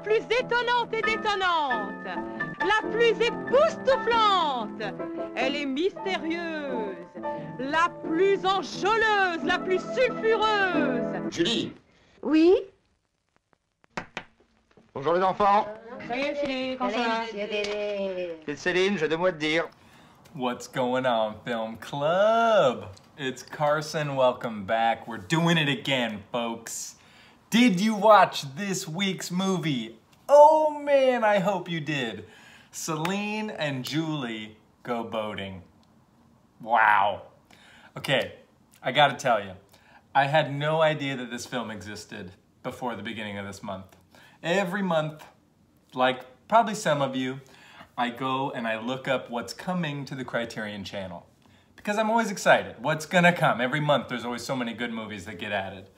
plus étonnante et détonnante, la plus époustouflante. Elle est mystérieuse, la plus enjôleuse, la plus sulfureuse. Julie. Oui? Bonjour les enfants. Salut, Philippe, comment ça va? C'est Céline, je dois te dire. What's going on, Film Club? It's Carson, welcome back. We're doing it again, folks. Did you watch this week's movie? Oh man, I hope you did. Céline and Julie go boating. Wow. Okay, I gotta tell you, I had no idea that this film existed before the beginning of this month. Every month, like probably some of you, I go and I look up what's coming to the Criterion channel. Because I'm always excited. What's gonna come? Every month there's always so many good movies that get added.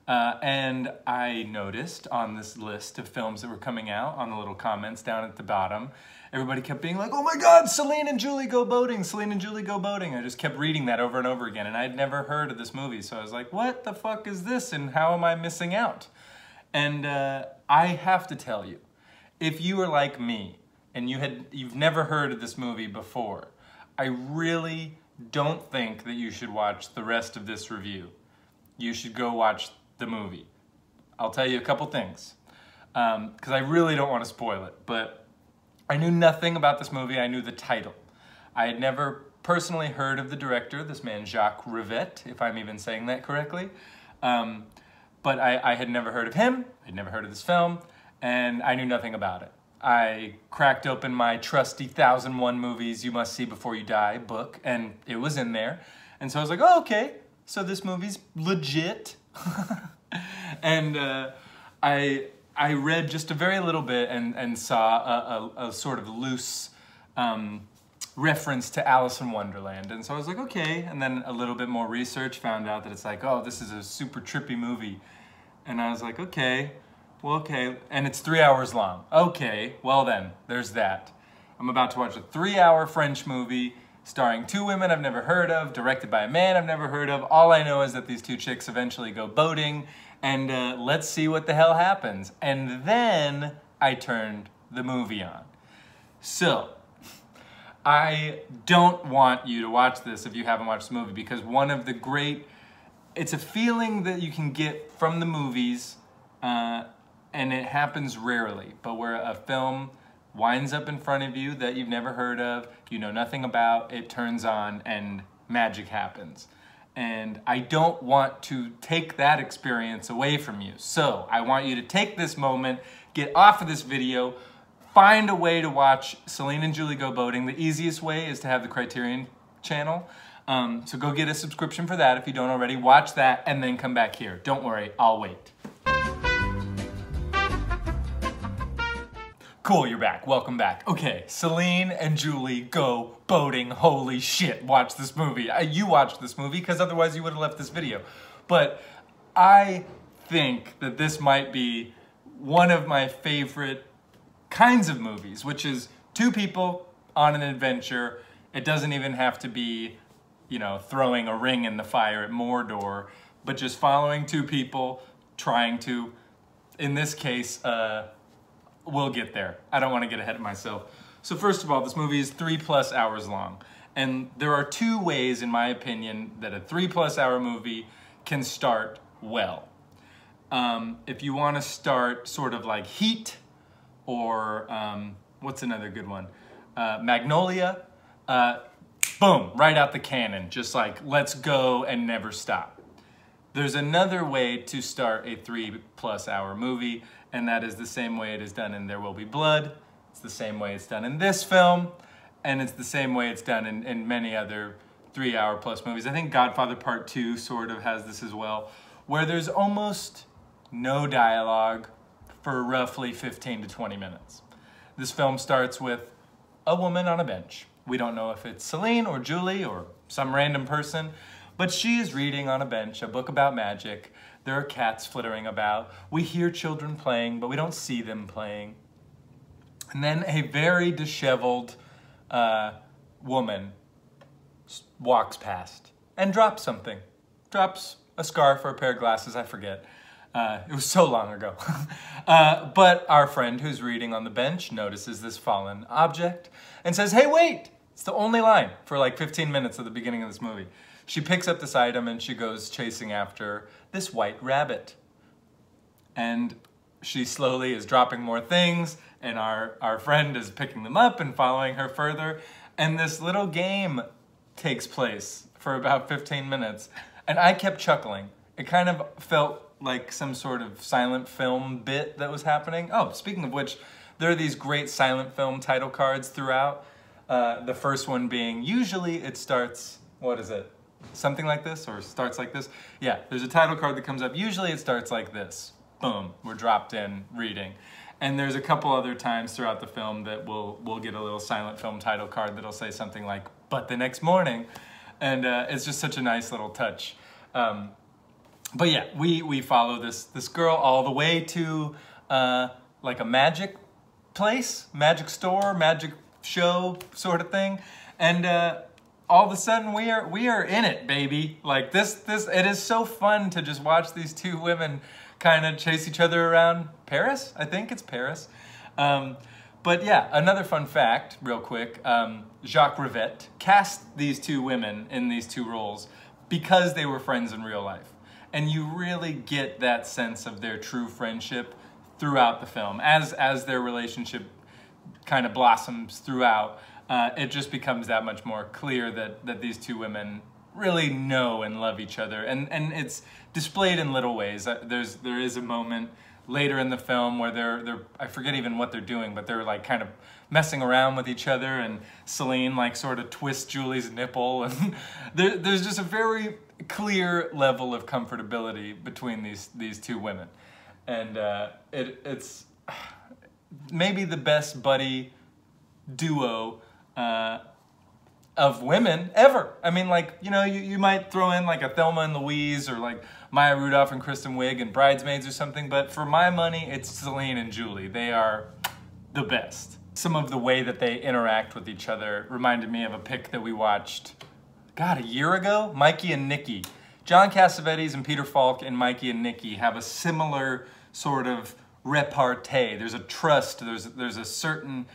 And I noticed on this list of films that were coming out, on the little comments down at the bottom, everybody kept being like, oh my God, Céline and Julie go boating, Céline and Julie go boating. I just kept reading that over and over again, and I'd never heard of this movie. So I was like, what the fuck is this, and how am I missing out? And I have to tell you, if you are like me, and you've never heard of this movie before, I really don't think that you should watch the rest of this review. You should go watch the movie. I'll tell you a couple things, because I really don't want to spoil it, but I knew nothing about this movie. I knew the title. I had never personally heard of the director, this man Jacques Rivette, if I'm even saying that correctly, but I had never heard of him, I'd never heard of this film, and I knew nothing about it. I cracked open my trusty 1001 Movies You Must See Before You Die book, and it was in there. And so I was like, oh, okay, so this movie's legit. And I read just a very little bit and saw a sort of loose reference to Alice in Wonderland. And so I was like, okay. And then a little bit more research found out that it's like, oh, this is a super trippy movie. And I was like, okay. Well, okay, and it's 3 hours long. Okay, well then, there's that. I'm about to watch a 3-hour French movie starring two women I've never heard of, directed by a man I've never heard of. All I know is that these two chicks eventually go boating, and let's see what the hell happens. And then I turned the movie on. So, I don't want you to watch this if you haven't watched the movie, because one of the great, it's a feeling that you can get from the movies, and it happens rarely, but where a film winds up in front of you that you've never heard of, you know nothing about, it turns on and magic happens. And I don't want to take that experience away from you. So I want you to take this moment, get off of this video, find a way to watch Céline and Julie Go Boating. The easiest way is to have the Criterion channel. So go get a subscription for that if you don't already. Watch that and then come back here. Don't worry, I'll wait. Cool, you're back. Welcome back. Okay, Céline and Julie Go Boating. Holy shit, watch this movie. You watched this movie because otherwise you would have left this video. But I think that this might be one of my favorite kinds of movies, which is two people on an adventure. It doesn't even have to be, you know, throwing a ring in the fire at Mordor, but just following two people trying to, in this case, we'll get there. I don't want to get ahead of myself. So first of all, this movie is 3+ hours long. And there are two ways, in my opinion, that a 3+ hour movie can start well. If you want to start sort of like Heat, or what's another good one? Magnolia. Boom, right out the cannon. Just like, let's go and never stop. There's another way to start a 3+ hour movie, and that is the same way it is done in There Will Be Blood. It's the same way it's done in this film, and it's the same way it's done in many other 3-hour+ movies. I think Godfather Part 2 sort of has this as well, where there's almost no dialogue for roughly 15 to 20 minutes. This film starts with a woman on a bench. We don't know if it's Céline or Julie or some random person, but she is reading on a bench a book about magic. There are cats flittering about. We hear children playing, but we don't see them playing. And then a very disheveled woman walks past and drops something. Drops a scarf or a pair of glasses, I forget. It was so long ago. But our friend who's reading on the bench notices this fallen object and says, hey, wait! It's the only line for like 15 minutes at the beginning of this movie. She picks up this item and she goes chasing after this white rabbit. And she slowly is dropping more things, and our friend is picking them up and following her further. And this little game takes place for about 15 minutes. And I kept chuckling. It kind of felt like some sort of silent film bit that was happening. Oh, speaking of which, there are these great silent film title cards throughout. The first one being, usually it starts, what is it? Something like this, or starts like this? Yeah, there's a title card that comes up. Usually it starts like this. Boom, we're dropped in reading. And there's a couple other times throughout the film that we'll get a little silent film title card that'll say something like, but the next morning. And it's just such a nice little touch. But yeah, we follow this girl all the way to like a magic place, magic store, magic show sort of thing. And all of a sudden we are in it, baby. Like this it is so fun to just watch these two women kind of chase each other around Paris. I think it's Paris. But yeah, another fun fact, real quick, Jacques Rivette cast these two women in these two roles because they were friends in real life. And you really get that sense of their true friendship throughout the film. As their relationship kind of blossoms throughout, it just becomes that much more clear that these two women really know and love each other. And it's displayed in little ways. There is a moment later in the film where they're I forget even what they're doing, but they're like kind of messing around with each other, and Céline like sort of twists Julie's nipple, and there's just a very clear level of comfortability between these two women. And it's maybe the best buddy duo of women ever. I mean, like, you know, you might throw in like a Thelma and Louise, or like Maya Rudolph and Kristen Wiig and Bridesmaids or something, but for my money, it's Céline and Julie. They are the best. Some of the way that they interact with each other reminded me of a pic that we watched, God, a year ago? Mikey and Nikki. John Cassavetes and Peter Falk and Mikey and Nikki have a similar sort of repartee. There's a trust, there's a certain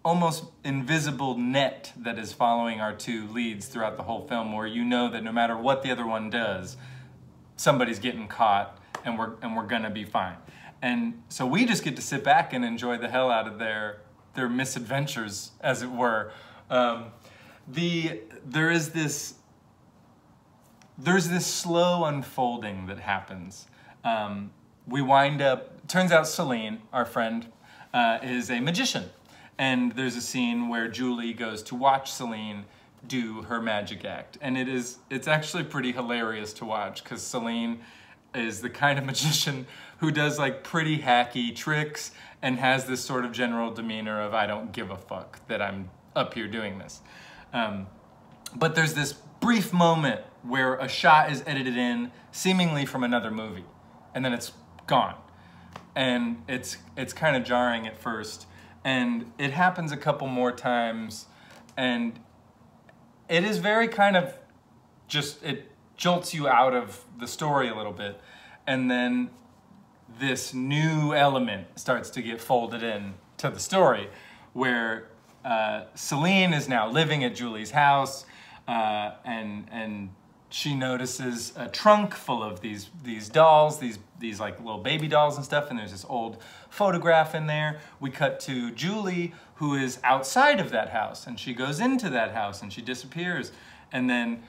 almost invisible net that is following our two leads throughout the whole film, where you know that no matter what the other one does, somebody's getting caught and we're gonna be fine. And so we just get to sit back and enjoy the hell out of their misadventures, as it were. There's this slow unfolding that happens. We wind up, turns out Céline, our friend, is a magician. And there's a scene where Julie goes to watch Céline do her magic act. And it's actually pretty hilarious to watch, because Céline is the kind of magician who does like pretty hacky tricks and has this sort of general demeanor of, I don't give a fuck that I'm up here doing this. But there's this brief moment where a shot is edited in seemingly from another movie, and then it's gone. And it's kind of jarring at first. And it happens a couple more times, and it is very kind of just, it jolts you out of the story a little bit. And then this new element starts to get folded in to the story, where Céline is now living at Julie's house, and she notices a trunk full of these dolls, these like little baby dolls and stuff, and there's this old photograph in there. We cut to Julie, who is outside of that house, and she goes into that house and she disappears. And then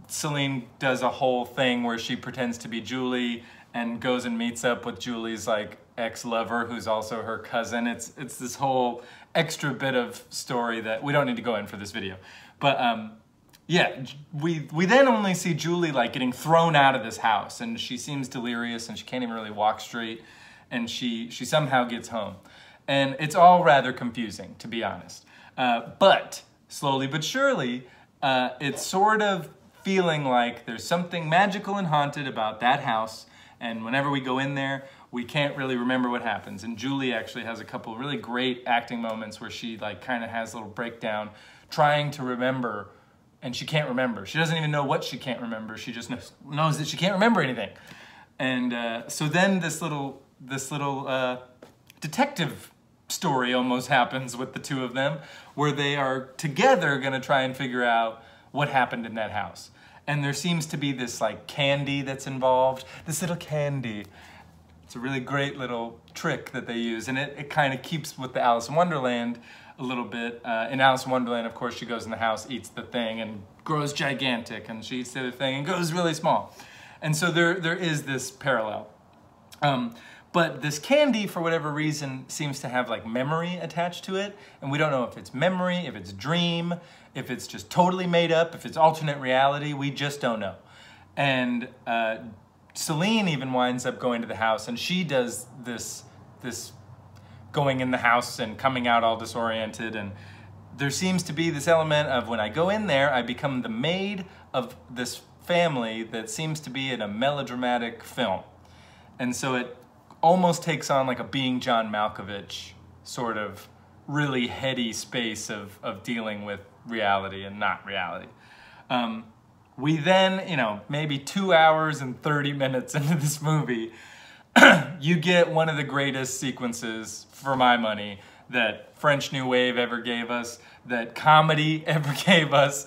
Céline does a whole thing where she pretends to be Julie and goes and meets up with Julie's like ex-lover, who's also her cousin. It's this whole extra bit of story that we don't need to go in for this video. But yeah, we then only see Julie like getting thrown out of this house, and she seems delirious and she can't even really walk straight, and she somehow gets home. And it's all rather confusing, to be honest. But slowly but surely, it's sort of feeling like there's something magical and haunted about that house, and whenever we go in there, we can't really remember what happens. And Julie actually has a couple really great acting moments where she like kind of has a little breakdown trying to remember, and she can't remember. She doesn't even know what she can't remember. She just knows that she can't remember anything. And so then this little detective story almost happens with the two of them, where they are together going to try and figure out what happened in that house. And there seems to be this like candy that's involved, this little candy. It's a really great little trick that they use, and it kind of keeps with the Alice in Wonderland a little bit. In Alice in Wonderland, of course, she goes in the house, eats the thing, and grows gigantic, and she eats the other thing and goes really small. And so there is this parallel. But this candy, for whatever reason, seems to have like memory attached to it, and we don't know if it's memory, if it's dream, if it's just totally made up, if it's alternate reality. We just don't know. And Céline even winds up going to the house, and she does this going in the house and coming out all disoriented, and there seems to be this element of when I go in there, I become the maid of this family that seems to be in a melodramatic film. And so it almost takes on like a Being John Malkovich sort of really heady space of dealing with reality and not reality. We then, you know, maybe 2 hours and 30 minutes into this movie, you get one of the greatest sequences, for my money, that French New Wave ever gave us, that comedy ever gave us.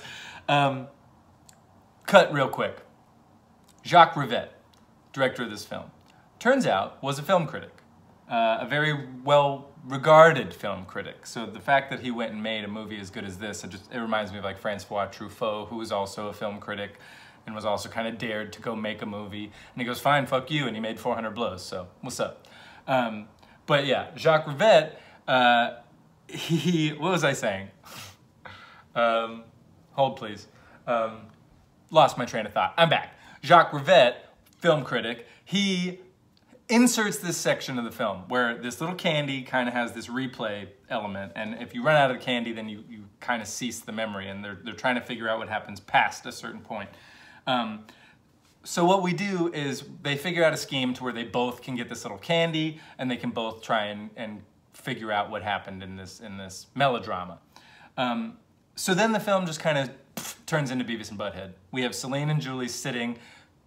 Cut real quick. Jacques Rivette, director of this film, turns out was a film critic, a very well-regarded film critic. So the fact that he went and made a movie as good as this, it reminds me of like Francois Truffaut, who was also a film critic and was also kind of dared to go make a movie. And he goes, fine, fuck you, and he made 400 Blows, so what's up? But yeah, Jacques Rivette, what was I saying? Hold please. Lost my train of thought. I'm back. Jacques Rivette, film critic, he inserts this section of the film where this little candy kind of has this replay element, and if you run out of candy, then you kind of cease the memory, and they're trying to figure out what happens past a certain point. So what we do is they figure out a scheme to where they both can get this little candy, and they can both try and figure out what happened in this melodrama. So then the film just kind of turns into Beavis and Butthead. We have Céline and Julie sitting,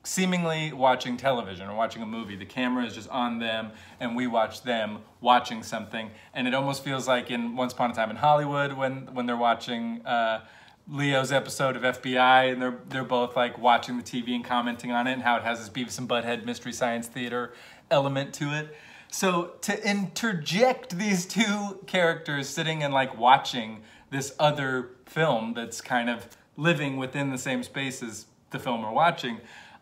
seemingly watching television or watching a movie. The camera is just on them, and we watch them watching something. And it almost feels like in Once Upon a Time in Hollywood when they're watching Leo's episode of FBI, and they're both like watching the TV and commenting on it, and how it has this Beavis and Butthead Mystery Science Theater element to it. So to interject these two characters sitting and like watching this other film that's kind of living within the same space as the film we're watching,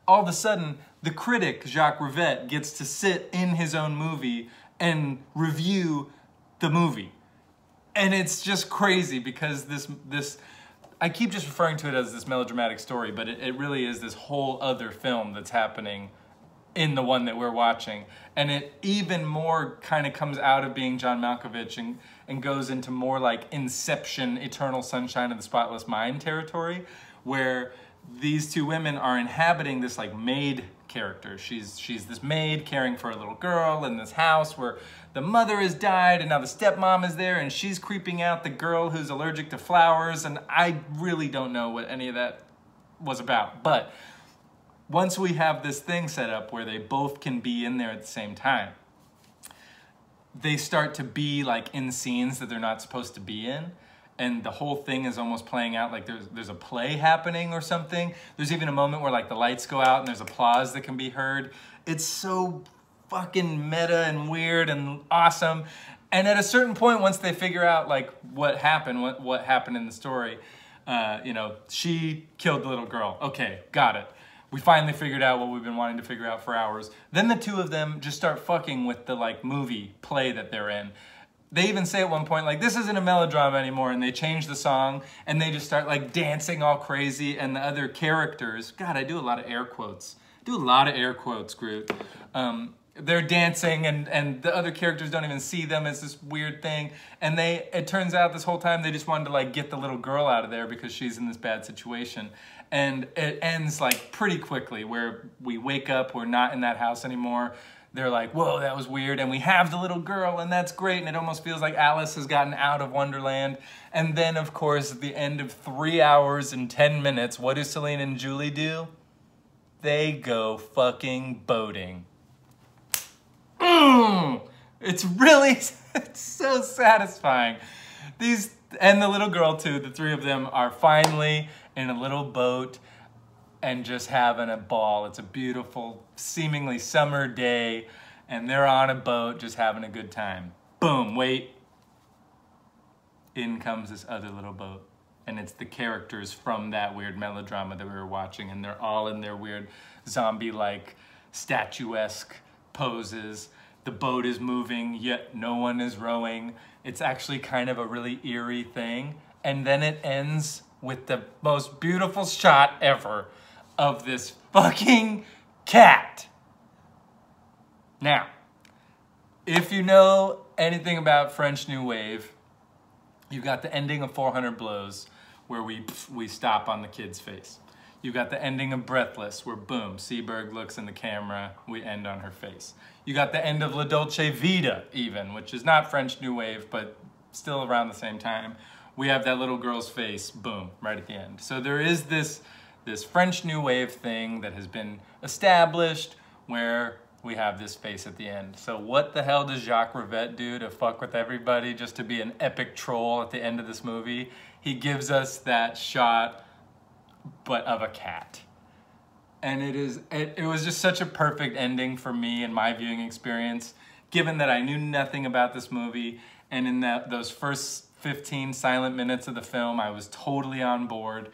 all of a sudden the critic, Jacques Rivette, gets to sit in his own movie and review the movie. And it's just crazy because this I keep just referring to it as this melodramatic story, but it really is this whole other film that's happening in the one that we're watching. And it even more kind of comes out of Being John Malkovich and goes into more like Inception, Eternal Sunshine of the Spotless Mind territory, where these two women are inhabiting this like maid character. She's this maid caring for a little girl in this house where the mother has died, and now the stepmom is there, and she's creeping out the girl who's allergic to flowers, and I really don't know what any of that was about. But once we have this thing set up where they both can be in there at the same time, they start to be like in scenes that they're not supposed to be in, and the whole thing is almost playing out like there's a play happening or something. There's even a moment where like the lights go out and there's applause that can be heard. It's so fucking meta and weird and awesome. And at a certain point, once they figure out like what happened in the story, you know, she killed the little girl. Okay, got it. We finally figured out what we've been wanting to figure out for hours. Then the two of them just start fucking with the like movie play that they're in. They even say at one point, like, this isn't a melodrama anymore, and they change the song, and they just start like dancing all crazy, and the other characters, God, I do a lot of air quotes. Groot. They're dancing, and the other characters don't even see them. It's this weird thing. And it turns out this whole time they just wanted to like get the little girl out of there because she's in this bad situation. And it ends like pretty quickly where we wake up, we're not in that house anymore. They're like, whoa, that was weird. And we have the little girl, and that's great. And it almost feels like Alice has gotten out of Wonderland. And then, of course, at the end of 3 hours and 10 minutes, what do Céline and Julie do? they go fucking boating. It's really, it's so satisfying. And the little girl too, the three of them are finally in a little boat and just having a ball. It's a beautiful, seemingly summer day, and they're on a boat just having a good time. Boom, wait. In comes this other little boat. And it's the characters from that weird melodrama that we were watching, and they're all in their weird zombie-like, statuesque poses. The boat is moving, yet no one is rowing. It's actually kind of a really eerie thing. And then it ends with the most beautiful shot ever of this fucking cat. Now, if you know anything about French New Wave, you've got the ending of 400 Blows, where we stop on the kid's face. You got the ending of Breathless, where boom, Seberg looks in the camera, we end on her face. You got the end of La Dolce Vita, even, which is not French New Wave, but still around the same time. We have that little girl's face, boom, right at the end. So there is this French New Wave thing that has been established where we have this face at the end. So what the hell does Jacques Rivette do to fuck with everybody just to be an epic troll at the end of this movie? He gives us that shot, but of a cat. And it was just such a perfect ending for me and my viewing experience, given that I knew nothing about this movie, and in those first 15 silent minutes of the film, I was totally on board.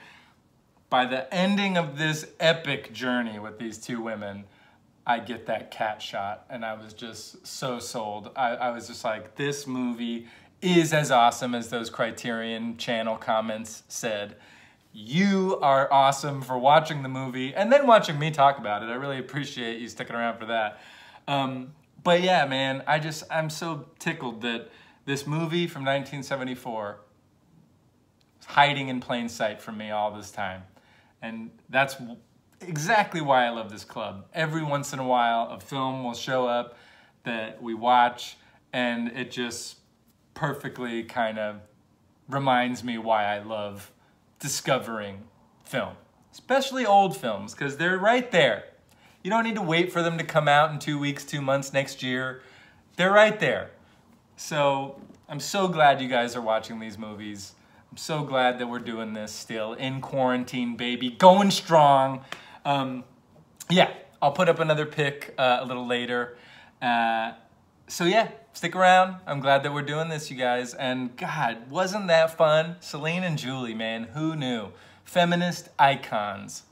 By the ending of this epic journey with these two women, I get that cat shot, and I was just so sold. I was just like, this movie is as awesome as those Criterion Channel comments said. You are awesome for watching the movie and then watching me talk about it. I really appreciate you sticking around for that. But yeah, man, I'm so tickled that this movie from 1974 is hiding in plain sight from me all this time. And that's exactly why I love this club. Every once in a while, a film will show up that we watch, and it just perfectly kind of reminds me why I love discovering film, especially old films, because they're right there. You don't need to wait for them to come out in 2 weeks, 2 months, next year. They're right there. So I'm so glad you guys are watching these movies. I'm so glad that we're doing this still in quarantine, baby, going strong. Yeah, I'll put up another pic a little later. So yeah, stick around. I'm glad that we're doing this, you guys. And God, wasn't that fun? Céline and Julie, man, who knew? Feminist icons.